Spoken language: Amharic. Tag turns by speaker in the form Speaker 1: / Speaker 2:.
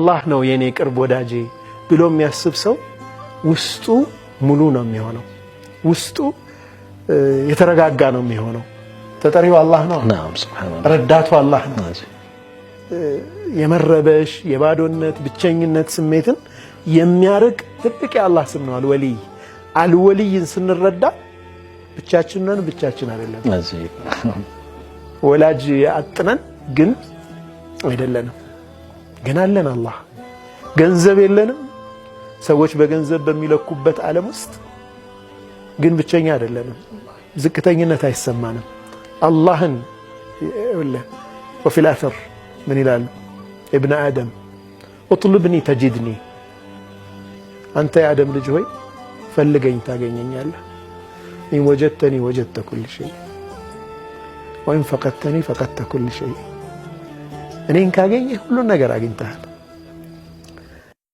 Speaker 1: አላህ ነው የኔ ቅርብ ወዳጄ ብሎ የሚያስብ ሰው ውስጡ ሙሉ ነው የሚሆነው። ውስጡ የተረጋጋ ነው የሚሆነው። ተጠሪው አላህ ነው። ረዳቱ አላህ ነው። የመረበሽ የባዶነት ብቸኝነት ስሜትን የሚያርቅ ትልቅ የአላህ ስም ነው አልወሊይ። አልወሊይን ስንረዳ ብቻችን ነን፣ ብቻችን አይደለም። ወላጅ አጥነን ግን አይደለንም፣ ግን አለን አላህ። ገንዘብ የለንም፣ ሰዎች በገንዘብ በሚለኩበት ዓለም ውስጥ ግን ብቸኛ አይደለንም፣ ዝቅተኝነት አይሰማንም። አላህን ወፊል አተር ምን ይላሉ ኢብነ አደም እጥልብኒ ተጅድኒ፣ አንተ የአደም ልጅ ሆይ ፈልገኝ ታገኘኛለህ። ኢን ወጀድተኒ ወጀድተ ኩል ሸይ ወኢን ፈቀድተኒ ፈቀድተ ኩል ሸይ፣ እኔን ካገኘህ ሁሉን ነገር አግኝተሃል።